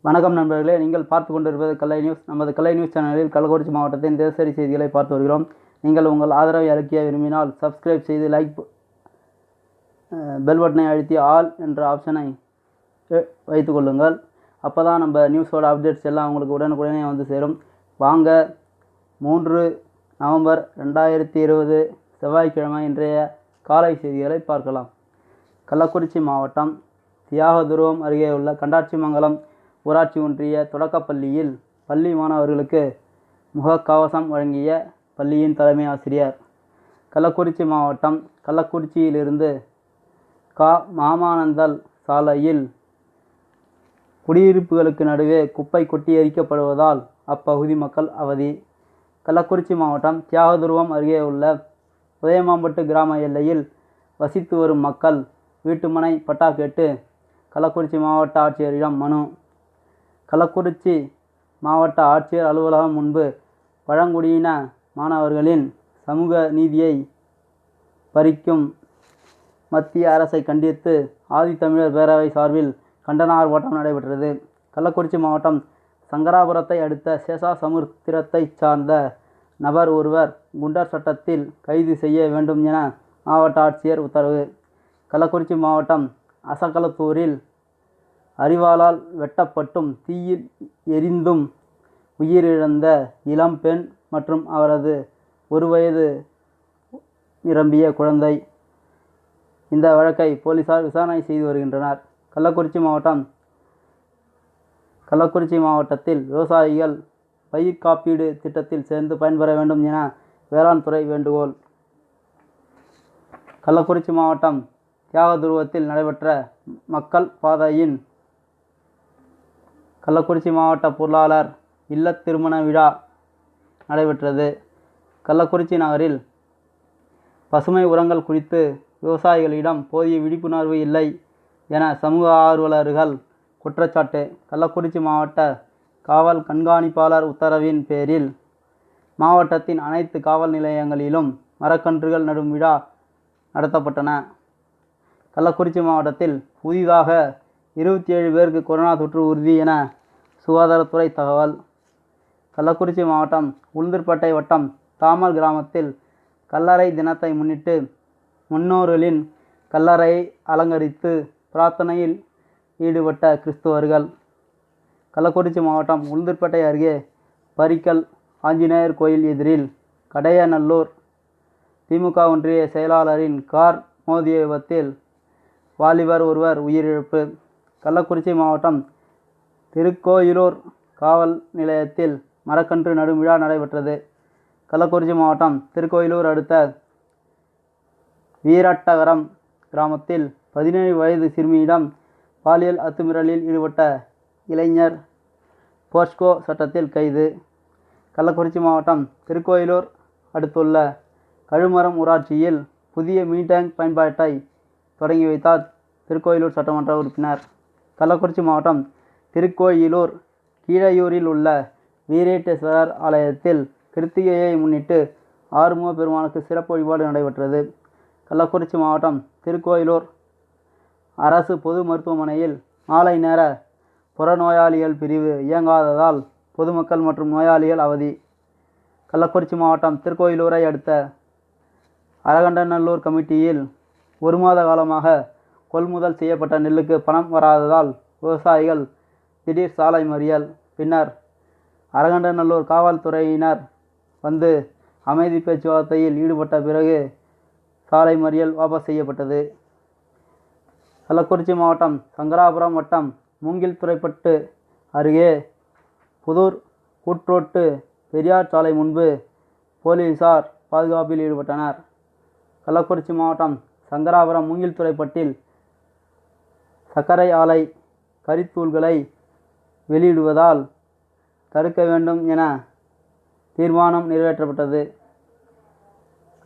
வணக்கம் நண்பர்களே, நீங்கள் பார்த்து கொண்டிருப்பது கலை நியூஸ். நமது கலை நியூஸ் சேனலில் கள்ளக்குறிச்சி மாவட்டத்தின் தினசரி செய்திகளை பார்த்து வருகிறோம். நீங்கள் உங்கள் ஆதரவை அளிக்க விரும்பினால் சப்ஸ்கிரைப் செய்து லைக் பெல் பட்டனை அழுத்தி ஆல் என்ற ஆப்ஷனை வைத்து கொள்ளுங்கள். அப்போ தான் நம்ம நியூஸோட அப்டேட்ஸ் எல்லாம் உங்களுக்கு உடனுக்குடனே வந்து சேரும். வாங்க 3 நவம்பர் 2020 செவ்வாய்க்கிழமை இன்றைய காலை செய்திகளை பார்க்கலாம். கள்ளக்குறிச்சி மாவட்டம் தியாகதுருவம் அருகே உள்ள கண்டாட்சிமங்கலம் ஊராட்சி ஒன்றிய தொடக்கப்பள்ளியில் பள்ளி மாணவர்களுக்கு முகக்கவசம் வழங்கிய பள்ளியின் தலைமை ஆசிரியர். கள்ளக்குறிச்சி மாவட்டம் கள்ளக்குறிச்சியிலிருந்து மாமானந்தல் சாலையில் குடியிருப்புகளுக்கு நடுவே குப்பை கொட்டி எரிக்கப்படுவதால் அப்பகுதி மக்கள் அவதி. கள்ளக்குறிச்சி மாவட்டம் தியாகதுருவம் அருகே உள்ள உதயமாம்பட்டு கிராம எல்லையில் வசித்து வரும் மக்கள் வீட்டுமனை பட்டா கேட்டு கள்ளக்குறிச்சி மாவட்ட ஆட்சியரிடம் மனு. கள்ளக்குறிச்சி மாவட்ட ஆட்சியர் அலுவலகம் முன்பு பழங்குடியின மாணவர்களின் சமூக நீதியை பறிக்கும் மத்திய அரசை கண்டித்து ஆதித்தமிழர் பேரவை சார்பில் கண்டன ஆர்ப்பாட்டம் நடைபெற்றது. கள்ளக்குறிச்சி மாவட்டம் சங்கராபுரத்தை அடுத்த சேஷாசமுத்திரத்தை சார்ந்த நபர் ஒருவர் குண்டர் சட்டத்தில் கைது செய்ய வேண்டும் என மாவட்ட ஆட்சியர் உத்தரவு. கள்ளக்குறிச்சி மாவட்டம் அசகலத்தூரில் அரிவாளால் வெட்டப்பட்டும் தீயில் எரிந்தும் உயிரிழந்த இளம் பெண் மற்றும் அவரது 1 வயது நிரம்பிய குழந்தை. இந்த வழக்கை போலீசார் விசாரணை செய்து வருகின்றனர். கள்ளக்குறிச்சி மாவட்டத்தில் விவசாயிகள் பயிர் காப்பீடு திட்டத்தில் சேர்ந்து பயன்பெற வேண்டும் என வேளாண் துறை வேண்டுகோள். கள்ளக்குறிச்சி மாவட்டம் தியாகதுருவத்தில் நடைபெற்ற மக்கள் பாதையின் கள்ளக்குறிச்சி மாவட்ட பொருளாளர் இல்ல திருமண விழா நடைபெற்றது. கள்ளக்குறிச்சி நகரில் பசுமை உரங்கள் குறித்து விவசாயிகளிடம் போதிய விழிப்புணர்வு இல்லை என சமூக ஆர்வலர்கள் குற்றச்சாட்டு. கள்ளக்குறிச்சி மாவட்ட காவல் கண்காணிப்பாளர் உத்தரவின் பேரில் மாவட்டத்தின் அனைத்து காவல் நிலையங்களிலும் மரக்கன்றுகள் நடும் விழா நடத்தப்பட்டன. கள்ளக்குறிச்சி மாவட்டத்தில் புதிதாக 27 பேருக்கு கொரோனா தொற்று உறுதி என சுகாதாரத்துறை தகவல். கள்ளக்குறிச்சி மாவட்டம் உளுந்தூர்பேட்டை வட்டம் தாமல் கிராமத்தில் கல்லறை தினத்தை முன்னிட்டு முன்னோர்களின் கல்லறையை அலங்கரித்து பிரார்த்தனையில் ஈடுபட்ட கிறிஸ்தவர்கள். கள்ளக்குறிச்சி மாவட்டம் உளுந்தூர்பேட்டை அருகே பரிக்கல் ஆஞ்சநேயர் கோயில் எதிரில் கடையநல்லூர் திமுக ஒன்றிய செயலாளரின் கார் மோதிய விபத்தில் வாலிபர் ஒருவர் உயிரிழப்பு. கள்ளக்குறிச்சி மாவட்டம் திருக்கோயிலூர் காவல் நிலையத்தில் மரக்கன்று நடும் விழா நடைபெற்றது. கள்ளக்குறிச்சி மாவட்டம் திருக்கோயிலூர் அடுத்த வீரட்டகரம் கிராமத்தில் 17 வயது சிறுமியிடம் பாலியல் அத்துமீறலில் ஈடுபட்ட இளைஞர் போஸ்கோ சட்டத்தில் கைது. கள்ளக்குறிச்சி மாவட்டம் திருக்கோயிலூர் அடுத்துள்ள கழுமரம் ஊராட்சியில் புதிய மீடேங்க் பயன்பாட்டை தொடங்கி வைத்தார் திருக்கோயிலூர் சட்டமன்ற உறுப்பினர். கள்ளக்குறிச்சி மாவட்டம் திருக்கோயிலூர் கீழையூரில் உள்ள வீரேட்டேஸ்வரர் ஆலயத்தில் கிருத்திகையை முன்னிட்டு ஆறுமுக பெருமானுக்கு சிறப்பு வழிபாடு நடைபெற்றது. கள்ளக்குறிச்சி மாவட்டம் திருக்கோயிலூர் அரசு பொது மருத்துவமனையில் மாலை நேர புறநோயாளிகள் பிரிவு இயங்காததால் பொதுமக்கள் மற்றும் நோயாளிகள் அவதி. கள்ளக்குறிச்சி மாவட்டம் திருக்கோயிலூரை அடுத்த அரகண்டநல்லூர் கமிட்டியில் 1 மாத காலமாக கொள்முதல் செய்யப்பட்ட நெல்லுக்கு பணம் வராததால் விவசாயிகள் திடீர் சாலை மறியல். பின்னர் அரகண்டநல்லூர் காவல்துறையினர் வந்து அமைதி பேச்சுவார்த்தையில் ஈடுபட்ட பிறகு சாலை மறியல் வாபஸ் செய்யப்பட்டது. கள்ளக்குறிச்சி மாவட்டம் சங்கராபுரம் வட்டம் மூங்கில்துறைப்பட்டு அருகே புதூர் கூட்ரோட்டு பெரியார் சாலை முன்பு போலீசார் பாதுகாப்பில் ஈடுபட்டனர். கள்ளக்குறிச்சி மாவட்டம் சங்கராபுரம் மூங்கில்துறைப்பட்டில் சர்க்கரை ஆலை கரித்தூள்களை வெளியிடுவதால் தடுக்க வேண்டும் என தீர்மானம் நிறைவேற்றப்பட்டது.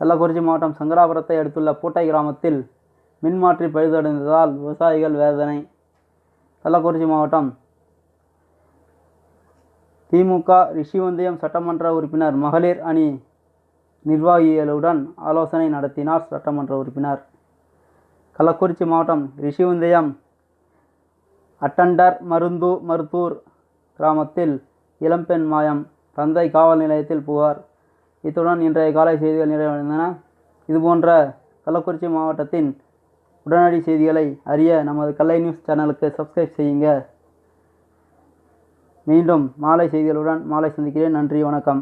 கள்ளக்குறிச்சி மாவட்டம் சங்கராபுரத்தை அடுத்துள்ள பூட்டை கிராமத்தில் மின்மாற்றி பழுதடைந்ததால் விவசாயிகள் வேதனை. கள்ளக்குறிச்சி மாவட்டம் திமுக ரிஷிவந்தயம் சட்டமன்ற உறுப்பினர் மகளிர் அணி நிர்வாகிகளுடன் ஆலோசனை நடத்தினார் சட்டமன்ற உறுப்பினர். கள்ளக்குறிச்சி மாவட்டம் ரிஷிவந்தயம் அட்டண்டர் மருத்தூர் கிராமத்தில் இளம்பெண் மாயம், தந்தை காவல் நிலையத்தில் புகார். இத்துடன் இன்றைய காலை செய்திகள் நிறைவடைந்தன. இதுபோன்ற கள்ளக்குறிச்சி மாவட்டத்தின் உடனடி செய்திகளை அறிய நமது கல்லை நியூஸ் சேனலுக்கு சப்ஸ்கிரைப் செய்யுங்க. மீண்டும் மாலை செய்திகளுடன் மாலை சந்திக்கிறேன். நன்றி, வணக்கம்.